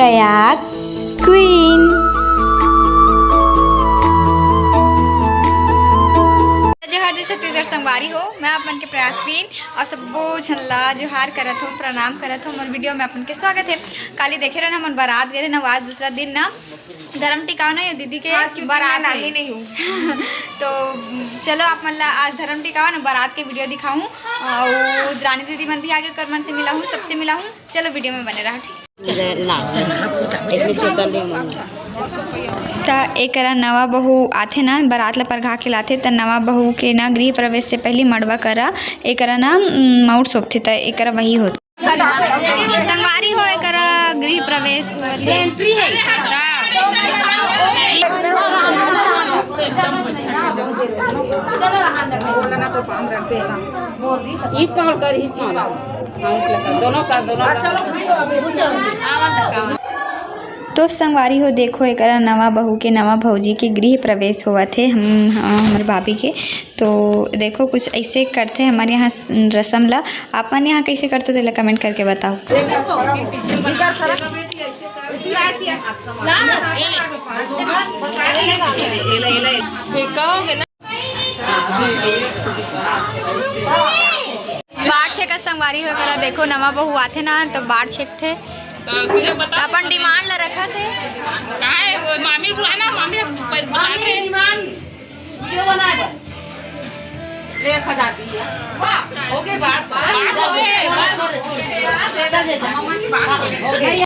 Prayag queen. Chhattisgarh संगवारी हो, मैं अपन के प्रयाग क्वीन और सबको झल्ला जोहार करत हो, प्रणाम करत हो। मोर वीडियो में अपन के स्वागत है। काली देखे रहे ना मन बारात गए ना, आज दूसरा दिन ना धर्म टिकाव नहीं दीदी के बारात नहीं हूँ तो चलो आप मतलब आज धर्म टिकाव ना बारात के वीडियो दिखाऊँ और रानी दीदी मन भी आगे कर मन से मिला हूँ, सबसे मिला हूँ। चलो वीडियो में बने रहा। त एक नवा बहू आथे ना बारात ला परघा के लाथे त नवा बहू के ना गृह प्रवेश से पहले मड़वा करा एक ना माउट सोपथे त एक वही होता संगवारी हो। एक गृह प्रवेश एंट्री है तो संगवारी हो देखो एक नवा बहू के नवा भौजी के गृह प्रवेश हुआ थे हमारे भाभी के। तो देखो कुछ ऐसे करते हैं हमारे यहाँ रस्म ला। अपन यहाँ कैसे करते थे कमेंट करके बताओ। बाढ़ छेक संगवारी हो करा देखो नवा बहू आते ना तो बाढ़ छेक थे अपन डिमांड ला रखा थे मामी बुलाना मामी डिमांड वीडियो बनाए 1000 वाह हो गए बात हो गई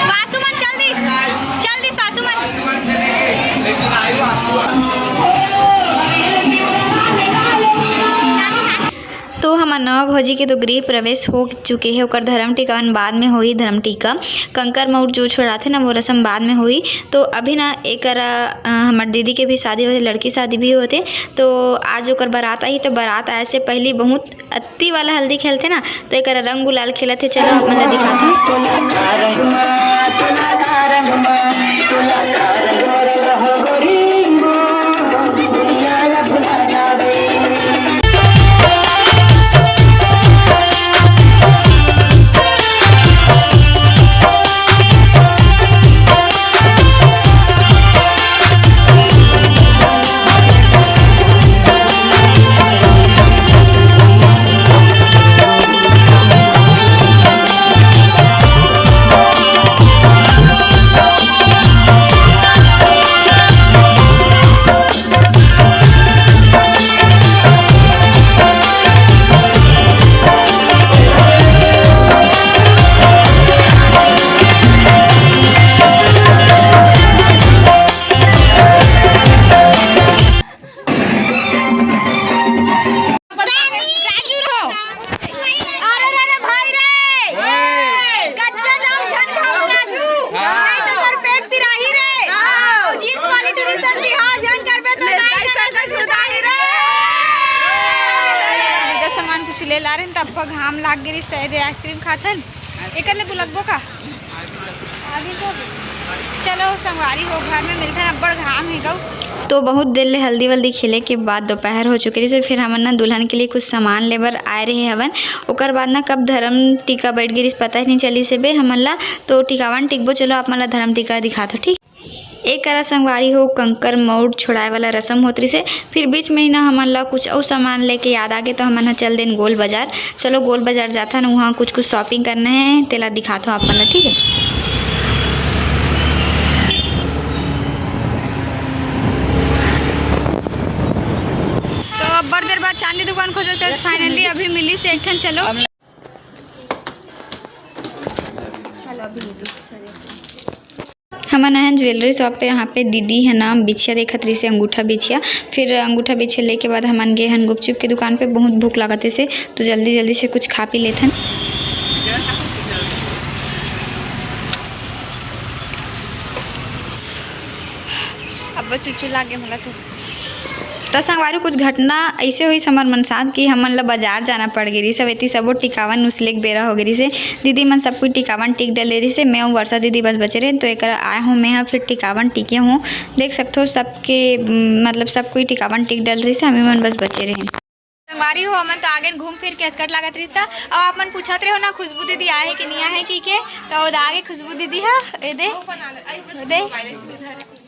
वासुमन जल्दी वासुमन तो हमार नवा भौजी के तो गृह प्रवेश हो चुके हैं। ओकर धर्म टिकावन बाद में होई, धर्म टिका कंकर मऊट जो छोड़ाते ना वो रस्म बाद में होई। तो अभी ना एक हमार दीदी के भी शादी होते, लड़की शादी भी होते। तो आज ओकर बारात आई तो बारात आए से पहले बहुत अत्ती वाला हल्दी खेलते ना तो एक रंग गुलाल खेलते। चलो आप मतलब दिखाता ले ला रहे तब घाम लाग गई दे आइसक्रीम खाथन एक बुलगबो का आगे तो चलो संगवारी हो घर में मिलते हैं अब्बड़ घाम है गौ। तो बहुत देर ले हल्दी वल्दी खेले के बाद दोपहर हो चुके से फिर हमन ना दुल्हन के लिए कुछ सामान लेबर आए रहे हवन। ओकर बाद ना कब धर्म टीका बैठ गई पता ही नहीं चली से बे हमन ला। तो टिकावन टिकबो चलो आप मला धर्म टीका दिखा दो ठीक। एक संगवारी हो कंकर मऊट छोड़ाए वाला रस्म होती से फिर बीच में ही ना हमन ला कुछ और सामान लेके याद आ गए तो हमन चल देन गोल बाजार। चलो गोल बाजार जाता ना वहाँ कुछ शॉपिंग करना है तेला दिखाता हूँ अपन ला ठीक है। तो अब बड़ी देर बाद चांदी दुकान खोजते फाइनली अभी मिली से एक चलो हमारा है ज्वेलरी शॉप पे। यहाँ पे दीदी है ना बिछिया देखत रही से अंगूठा बिछिया। फिर अंगूठा बिछिया लेके बाद हमन गए हन गुपचुप की दुकान पे। बहुत भूख लागते से तो जल्दी जल्दी से कुछ खा पी लेथन। अब चुचू लागे मला तो संगवारी कुछ घटना ऐसे हुई समर मनसाद कि हमन ला बाजार जाना पड़ गई सब एती सबो टिकावन उसलेक बेरा हो गई से दीदी मन सब कुछ टिकावन टिक डले रही से मैं और वर्षा दीदी बस बचे रहे। तो एक आए हूँ मैं फिर टिकावन टिके हूँ देख सकते हो सबके मतलब सब कोई टिकावन टिक डल रही से हमें मन बस बचे रहे। संगवारी हो अमन तो आगे घूम फिर के स्कर्ट लागत रही था और अपन पूछत रहे हो ना खुशबू दीदी आए कि नहीं आए की के तो आगे खुशबू दीदी है ए दे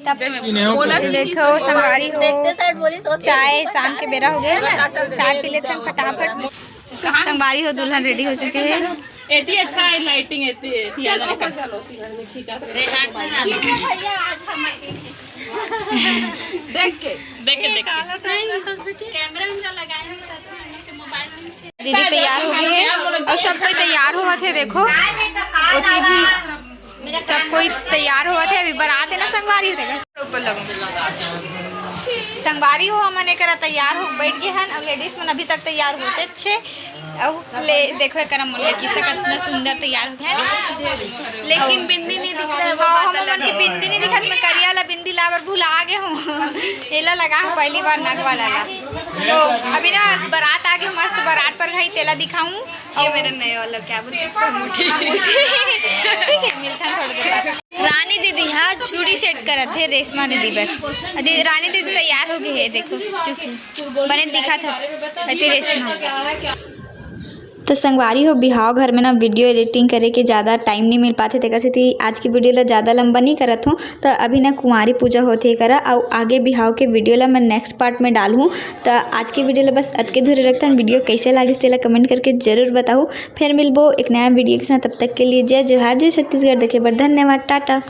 तब देखो संगवारी हो चाय शाम के बेरा हो गया चाय पी लेते हैं फटाफट। संगवारी हो दुल्हन रेडी हो चुके हैं। एती अच्छा है लाइटिंग एती देख के दीदी तैयार हो गई है और सब कोई तैयार हुआ थे। देखो उतनी भी सब कोई तैयार हुआ थे। अभी बारात है ना संगवारी संगवारी हो हमने करा तैयार हो बैठ गए हैं। अब लेडीज में अभी तक तैयार होते अच्छे अब ले देखो एक मुल्ला की कितना सुंदर तैयार होते हैं लेकिन बिंदी नहीं दिख रहा है। हम मन की बिंदी नहीं दिखत मैं करिया ला बिंदी लावर भुला गए हूँ तेला लगा पहली बार नग वाला ला। तो अभी ना बारात आगे मस्त बारात पर गई तेला दिखाऊं। ये मेरा नया वाला क्या बोलते हैं इसको ठीक है मिलता थोड़ी देर। रानी दीदी हाँ चूड़ी सेट करत थे रेशमा दीदी पर रानी दीदी तैयार हो गई है। देखो चुकी बने दिखा था रेशमा। तो संगवारी हो बिहाव घर में ना वीडियो एडिटिंग करे के ज़्यादा टाइम नहीं मिल पाते थे कर थी आज की वीडियो ला ज़्यादा लंबा नहीं करत हूँ। तो अभी ना कुंवारी पूजा होते करा और आगे बिहाव के वीडियो ला मैं नेक्स्ट पार्ट में डालूँ। तो आज की वीडियो ला बस अतके धुरे रखता हूँ। वीडियो कैसे लगे तेला कमेंट करके जरूर बताओ। फिर मिलबो एक नया वीडियो के साथ। तब तक के लिए जय जोहार जय छत्तीसगढ़। देखे बर धन्यवाद टाटा।